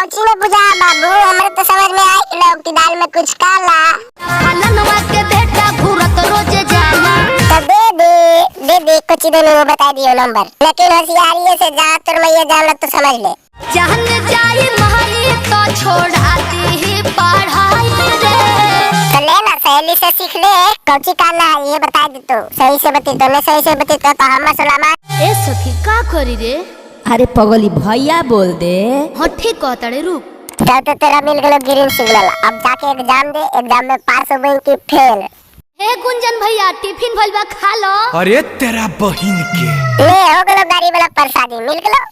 कौची में बुझा बाबू, हमारे तो समझ में आई लौकी की दाल में कुछ काला। हलनवा के बेटा घूरत रोजे जाला। तो दे कुछ दोनों वो बता दियो नंबर, लेकिन होशियारी से जा तुर मैया जान तो समझ ले। जान जाई महली तो छोड़ाती ही पढ़ाई रे। तो ले ना सहेली से सीख ले, कौची काला है ये बता दे तो सही से बती तो, नहीं सही से बती तो हम सलामा। ए सखी का करी रे? अरे पगली भैया बोल दे। हाँ ठीक कहता रे, रुक। तो तेरा मिल गया ग्रीन सिग्नल, अब जाके एग्जाम दे, एग्जाम में पास हो गई कि फेल। हे गुंजन भैया टिफिन भलवा खा लो। अरे तेरा बहिन के ले हो गलो गाड़ी वाला प्रसादी मिल गलो,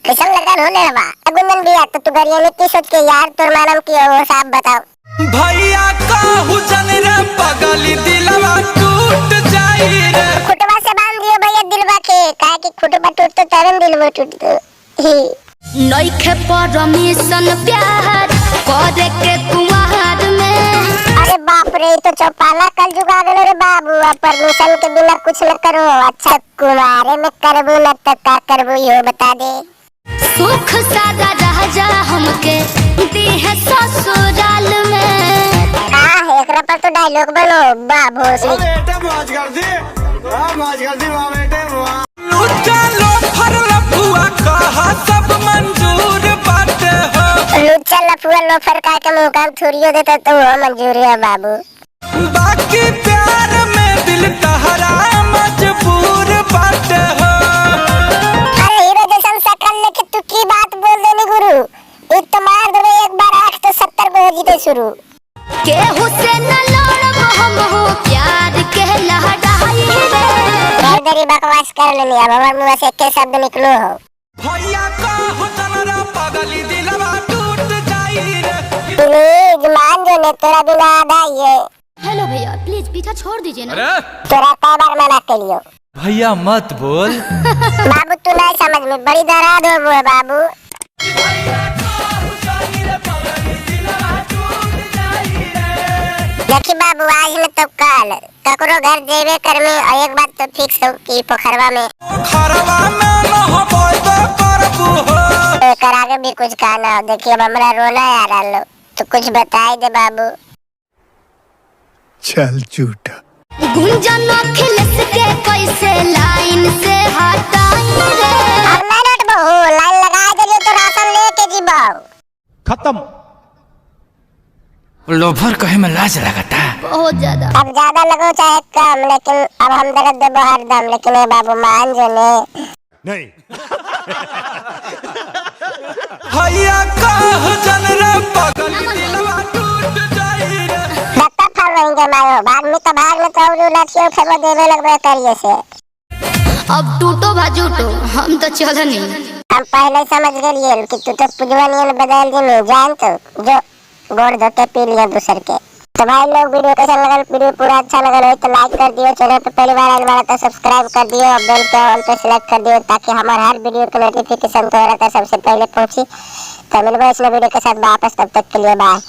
कैसन लगन होने रहा। गुंजन भैया तो तू गरिया में की सोच के यार तोर मालूम की हो साहब बताओ। भैया का हुजन रे पगली दिलवा टूट जाई रे। खुटवा से बांध दियो भैया दिलवा के, काहे कि खुटवा टूट तो तरन दिलवा टूट तो ही। नइखे परमिशन प्यार करे के कुमार में। अरे बाप रे तो चौपाला कल जुगा गलो रे बाबू, अब परमिशन के बिना कुछ न करो। अच्छा कुमारे में करबो न तो का करबो यो बता दे। सुख सादा रह जा हमके दी है ससुराल में। हाँ एकरा पर तो डायलॉग बनो बाबू से। मौज कर दी वाह बेटे वाह। लुच्चा लो फरला बुआ कहा सब मंजूर बाटे हो। लुच्चा लफुआ लोफर का के मुंह काम थोड़ियो देता तो वो मंजूर है बाबू। बाकी प्यार में दिल तहरा मजबूर बाटे हो। अरे हीरो जैसन शकल लेके तू की बात बोल देनी गुरु, एक तो मार दे एक बार 8 तो 70 को हो जीते शुरू। केहू से न लड़ब हम हो प्यार के लहराई रे। दरी बकवास कर लेनी, अब हमारे मुंह से एक शब्द निकलो हो। भैया का हुजन रे पगली दिलवा टूट जाई रे। प्लीज मान जो ने तेरा बिना आधा ये। हेलो भैया प्लीज पीछा छोड़ दीजिए ना। अरे तेरा कई बार मना कर लियो। भैया मत बोल। बाबू तू नहीं समझ में बड़ी दराद हो वो है बाबू। देखी बाबू आज न तो कल ककरो घर जेबे कर में, और एक बात तो फिक्स हो कि पोखरवा में खरवा में न होबो तो करबू हो। कर आगे भी कुछ कहना हो। देखिए अब हमरा रोना आ रहा लो तो कुछ बताई दे बाबू। चल झूठा। गुंजन अखिलेश के कैसे लाइन से हटाई रे। अब नहीं नट बहू लाइन लगा दे तो राशन लेके जीबाऊ। खत्म। लोभर कहे में लाज लगता। बहुत ज्यादा। अब ज्यादा लगो चाहे कम, लेकिन अब हम दर्द देबो हर दम, लेकिन ये बाबू मान जो ने। नहीं भैया का हुजन रे पगली दिलवा टूट जाई रे। दत्ता फल रहेंगे मारो भाग में तो और लठियों फेंको देवे लगबे करिए से। अब टूटो भाजूटो हम तो चलनी। हम पहले समझ गए कि तू तो पुजवानियन बदल दी में जान तो जो गोड़ धोके पी लिया दूसर के। तो भाई लोग वीडियो कैसा लगा, वीडियो पूरा अच्छा लगा हो तो लाइक कर दियो, चैनल पे पहली बार आने वाला तो सब्सक्राइब कर दियो और बेल के ऑल पे सिलेक्ट कर दियो ताकि हमारे हर वीडियो का नोटिफिकेशन तो सबसे पहले पहुंची। तो मिलबो इस वीडियो के साथ वापस, तब तक के लिए बाय।